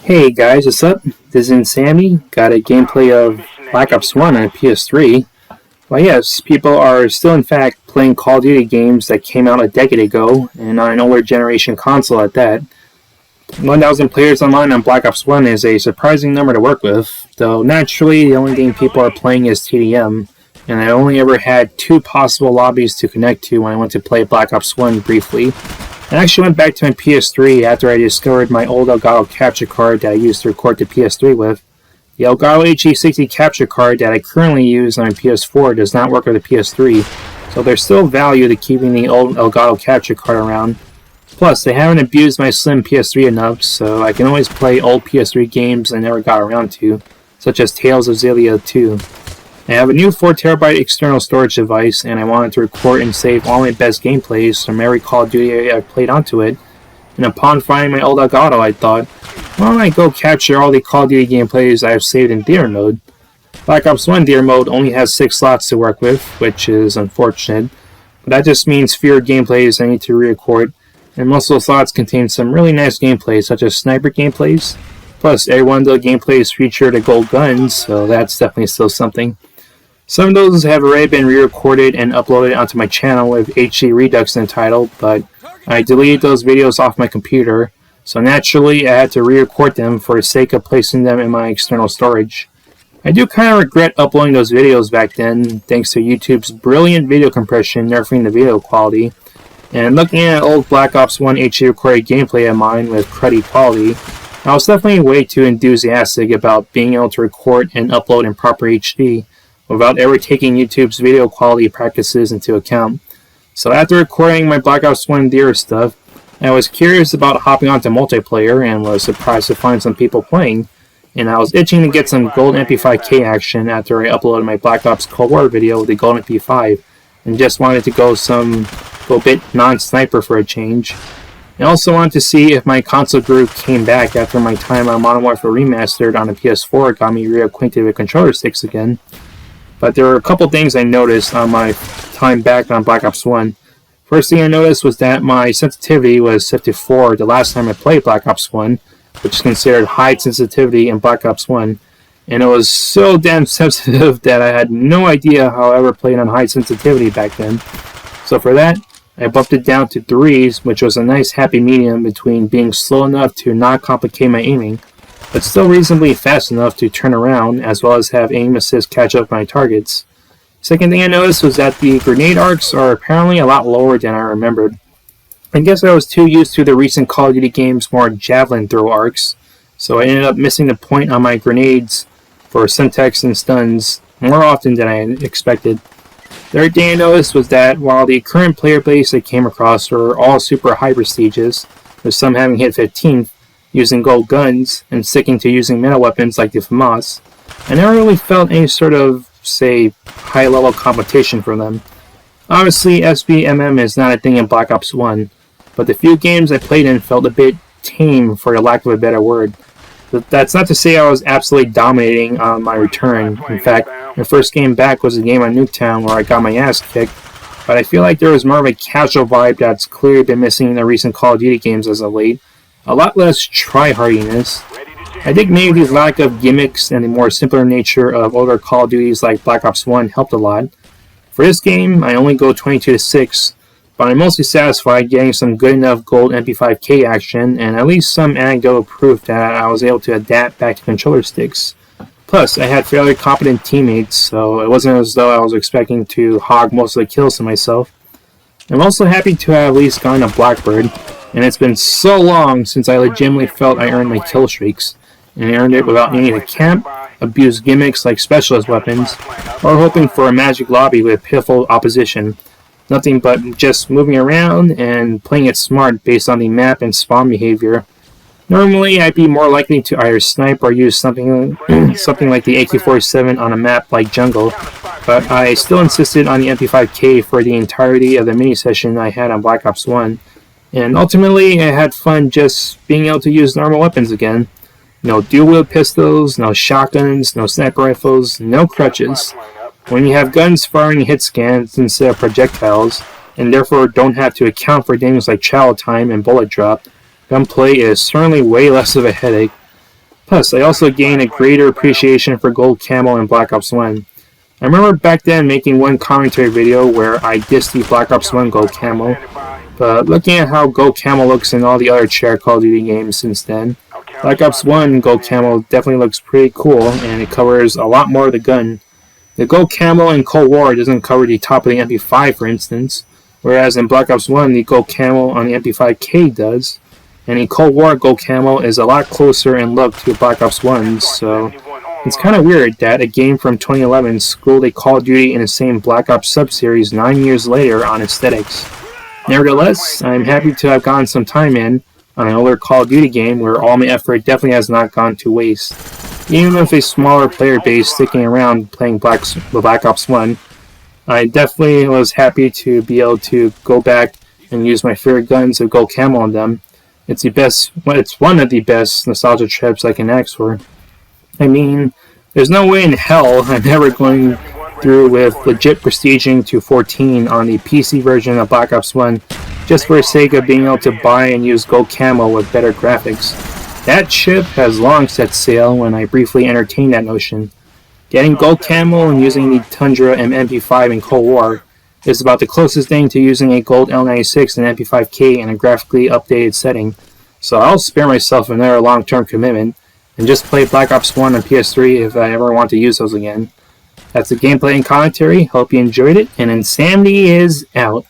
Hey guys, what's up? This is Sammy. Got a gameplay of Black Ops 1 on PS3. Well, yes, people are still in fact playing Call of Duty games that came out a decade ago, and on an older generation console at that. 1,000 players online on Black Ops 1 is a surprising number to work with, though naturally the only game people are playing is TDM, and I only ever had 2 possible lobbies to connect to when I went to play Black Ops 1 briefly. I actually went back to my PS3 after I discovered my old Elgato capture card that I used to record the PS3 with. The Elgato HE60 capture card that I currently use on my PS4 does not work with the PS3, so there's still value to keeping the old Elgato capture card around. Plus, they haven't abused my slim PS3 enough, so I can always play old PS3 games I never got around to, such as Tales of Xillia 2. I have a new 4TB external storage device, and I wanted to record and save all my best gameplays from every Call of Duty I've played onto it. And upon finding my old Elgato, I thought, why don't I go capture all the Call of Duty gameplays I have saved in theater mode? Black Ops 1 theater mode only has 6 slots to work with, which is unfortunate, but that just means fewer gameplays I need to re-record, and most of the slots contain some really nice gameplays, such as sniper gameplays. Plus, every one of the gameplays featured a gold gun, so that's definitely still something. Some of those have already been re-recorded and uploaded onto my channel with HD Redux entitled, but I deleted those videos off my computer, so naturally I had to re-record them for the sake of placing them in my external storage. I do kind of regret uploading those videos back then, thanks to YouTube's brilliant video compression nerfing the video quality, and looking at old Black Ops 1 HD recorded gameplay of mine with cruddy quality, I was definitely way too enthusiastic about being able to record and upload in proper HD, without ever taking YouTube's video quality practices into account. So after recording my Black Ops 1 theater stuff, I was curious about hopping onto multiplayer and was surprised to find some people playing, and I was itching to get some gold MP5K action after I uploaded my Black Ops Cold War video with the gold MP5, and just wanted to go a bit non-sniper for a change. I also wanted to see if my console groove came back after my time on Modern Warfare Remastered on the PS4 got me reacquainted with controller sticks again. But there were a couple things I noticed on my time back on Black Ops 1. First thing I noticed was that my sensitivity was set to 4 the last time I played Black Ops 1, which is considered high sensitivity in Black Ops 1. And it was so damn sensitive that I had no idea how I ever played on high sensitivity back then. So for that, I bumped it down to 3s, which was a nice happy medium between being slow enough to not complicate my aiming, but still reasonably fast enough to turn around, as well as have aim assist catch up my targets. Second thing I noticed was that the grenade arcs are apparently a lot lower than I remembered. I guess I was too used to the recent Call of Duty game's more javelin throw arcs, so I ended up missing the point on my grenades for syntax and stuns more often than I expected. Third thing I noticed was that while the current player base I came across were all super high prestigious, with some having hit 15th, using gold guns, and sticking to using metal weapons like the FAMAS, I never really felt any sort of, say, high-level competition for them. Obviously, SBMM is not a thing in Black Ops 1, but the few games I played in felt a bit tame, for the lack of a better word. But that's not to say I was absolutely dominating on my return. In fact, my first game back was a game on Nuketown where I got my ass kicked, but I feel like there was more of a casual vibe that's clearly been missing in the recent Call of Duty games as of late. A lot less try-hardiness. I think maybe the lack of gimmicks and the more simpler nature of older Call of Duties like Black Ops 1 helped a lot. For this game, I only go 22-6, but I'm mostly satisfied getting some good enough gold MP5K action and at least some anecdotal proof that I was able to adapt back to controller sticks. Plus, I had fairly competent teammates, so it wasn't as though I was expecting to hog most of the kills to myself. I'm also happy to have at least gotten a Blackbird, and it's been so long since I legitimately felt I earned my kill streaks, and I earned it without needing to camp, abuse gimmicks like specialist weapons, or hoping for a magic lobby with pitiful opposition. Nothing but just moving around and playing it smart based on the map and spawn behavior. Normally, I'd be more likely to either snipe or use something like the AK-47 on a map like Jungle, but I still insisted on the MP5K for the entirety of the mini session I had on Black Ops 1. And ultimately, I had fun just being able to use normal weapons again. No dual-wield pistols, no shotguns, no sniper rifles, no crutches. When you have guns firing hit scans instead of projectiles, and therefore don't have to account for things like travel time and bullet drop, gunplay is certainly way less of a headache. Plus, I also gained a greater appreciation for gold camo in Black Ops 1. I remember back then making one commentary video where I dissed the Black Ops 1 gold camo, but looking at how gold camo looks in all the other shared Call of Duty games since then, Black Ops 1 gold camo definitely looks pretty cool, and it covers a lot more of the gun. The gold camo in Cold War doesn't cover the top of the MP5, for instance, whereas in Black Ops 1 the gold camo on the MP5K does, and in Cold War gold camo is a lot closer in look to Black Ops 1's, so it's kind of weird that a game from 2011 schooled a Call of Duty in the same Black Ops sub-series 9 years later on aesthetics. Nevertheless, I'm happy to have gotten some time in on an older Call of Duty game where all my effort definitely has not gone to waste. Even with a smaller player base sticking around playing Black Ops 1, I definitely was happy to be able to go back and use my favorite guns with gold camo on them. It's one of the best nostalgia trips I can ask for. I mean, there's no way in hell I'm ever going through with legit prestiging to 14 on the PC version of Black Ops 1 just for the sake of being able to buy and use gold camo with better graphics. That ship has long set sail when I briefly entertained that notion. Getting gold camo and using the Tundra and MP5 in Cold War is about the closest thing to using a gold L96 and MP5K in a graphically updated setting, so I'll spare myself another long-term commitment and just play Black Ops 1 on PS3 if I ever want to use those again. That's the gameplay and commentary. Hope you enjoyed it, and Insanity is out.